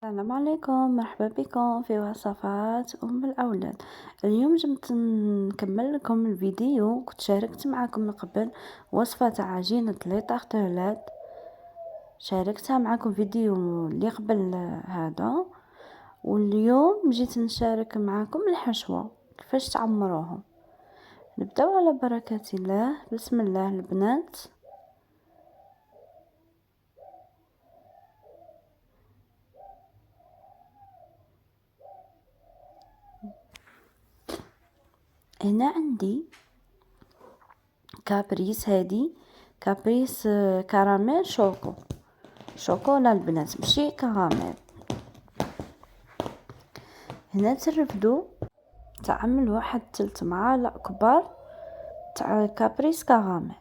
السلام عليكم، مرحبا بكم في وصفات الأولاد. اليوم جبت نكمل لكم الفيديو. كنت شاركت معكم من قبل وصفة تاع عجينة لي طارتولات، شاركتها معكم فيديو اللي قبل هذا. واليوم جيت نشارك معكم الحشوة كيفاش تعمروهم. نبداو على بركة الله. بسم الله البنات. هنا عندي كابريس، هادي كابريس كراميل شوكولا البنات ماشي كراميل. هنا ترفدو تعمل 1/3 معالق كبار تاع كابريس كراميل،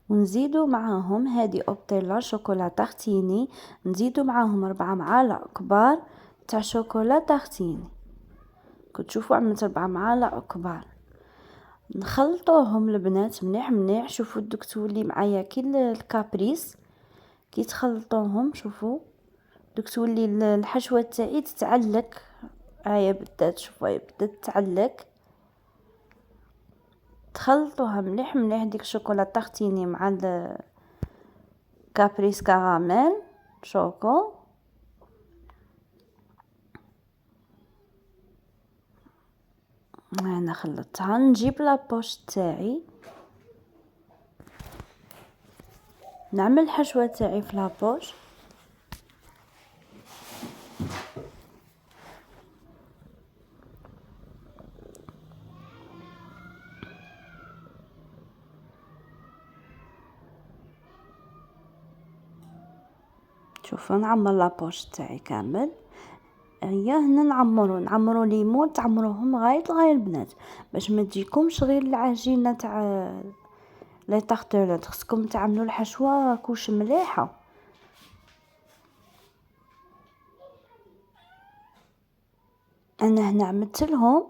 ونزيدو معاهم هادي اوبتيلا شوكولا تارتيني، نزيدو معاهم 4 معالق كبار تاع شوكولا تارتيني. كتشوفوا عملت 4 معالق كبار. نخلطوهم البنات مليح مليح. شوفوا دوك تولي معايا كي الكابريس كي تخلطوهم. شوفوا دوك تولي الحشوه تاعي تتعلق. هاهي بدات، شوفوا هي بدات تعلق. تخلطوها مليح مليح ديك الشوكولا تارتيني مع كابريس كراميل شوكو. انا خلطتها. نجيب لابوش تاعي نعمل الحشوه تاعي في لابوش. شوفوا نعمر لابوش تاعي كامل. هيا هنا نعمرو ليمون، تعمروهم غاية البنات باش ما تجيكمش غير العجينه تاع لي طارتولات. خصكم تعملوا الحشوه كوش مليحه. انا هنا عملت لهم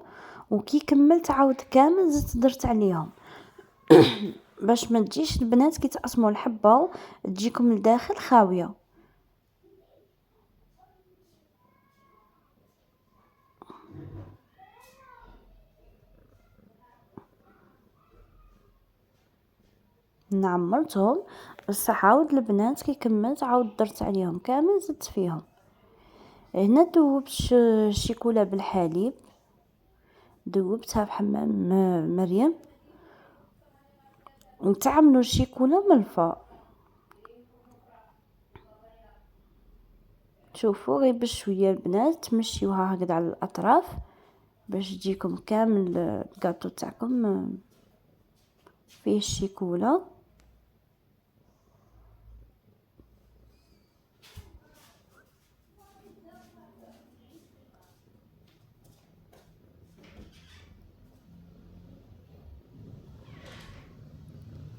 وكي كملت عاود كامل زدت درت عليهم باش ما تجيش البنات كي تقسموا الحبه تجيكم لداخل خاويه. نعمرتهم بصح عاود البنات كي كملت عاود درت عليهم كامل زدت فيهم. هنا دوبت الشيكولا بالحليب، دوبتها في حمام مريم. وتعملوا الشيكولا من الفوق. شوفوا غير بشويه البنات تمشيوها هكذا على الاطراف باش تجيكم كامل الكاطو تاعكم فيه الشيكولا.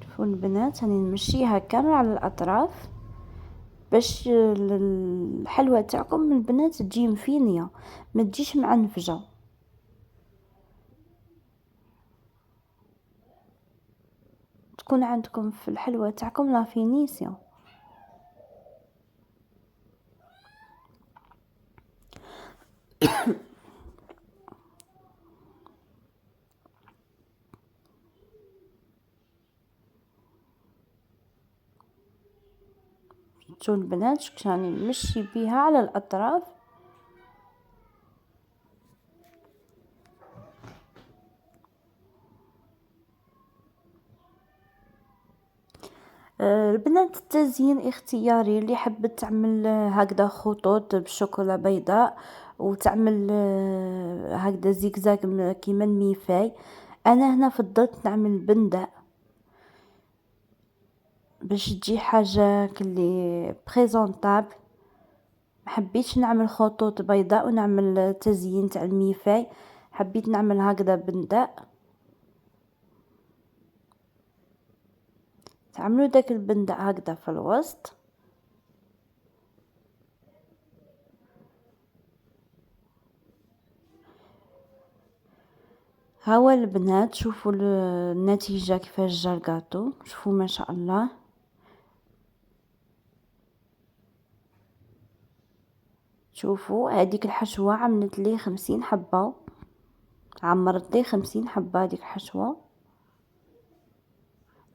شوفوا البنات راني نمشيها كامل على الاطراف باش الحلوى تاعكم البنات تجي مفينيه ما تجيش معنفجه. تكون عندكم في الحلوى تاعكم لا فينيسيون. شوفوا البنات شكون راني نمشي بيها على الاطراف. البنات التزيين اختياري. اللي حبت تعمل هكذا خطوط بالشوكولا بيضاء وتعمل هكذا زيكزاك كيما الميفاي. انا هنا فضلت نعمل بندق باش تجي حاجه كلي بريزونطابل. ما حبيتش نعمل خطوط بيضاء ونعمل تزيين تاع الميفاي، حبيت نعمل هكذا بندق. تعملوا داك البندق هكذا في الوسط. هاهو البنات، شوفوا النتيجة كيفاش جا الكاطو، شوفوا ما شاء الله. شوفوا هذيك الحشوة عملت لي 50 حبة، عمرت لي 50 حبة هذيك الحشوة.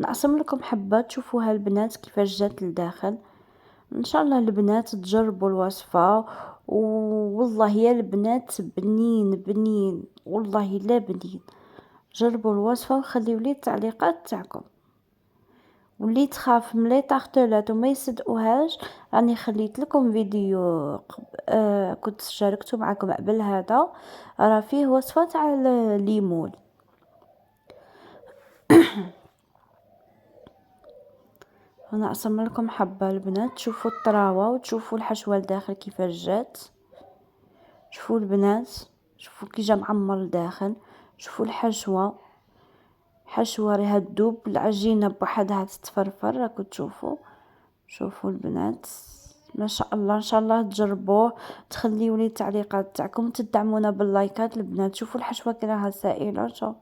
نقسم لكم حبة تشوفوها البنات كيفاش جات لداخل. ان شاء الله البنات تجربوا الوصفة، والله يا البنات بنين بنين، والله لا بنين. جربوا الوصفة وخليوا لي التعليقات تاعكم، واللي تخاف من لي طارتولات وما يصدقوهاش راني خليت لكم فيديو كنت شاركته معكم قبل هذا، راه فيه وصفة تاع الليمون. انا اقسم لكم حبة البنات، تشوفوا الطراوة وتشوفوا الحشوة لداخل كيفاش جات. شوفوا البنات، شوفوا كي جا معمر لداخل، شوفوا الحشوة، حشوة راها تذوب، العجينة بوحدها تتفرفر راكم تشوفوا. شوفوا البنات ما شاء الله، ان شاء الله تجربوه، تخليوا لي التعليقات تاعكم، تدعمونا باللايكات البنات. شوفوا الحشوة كي راها سائلة،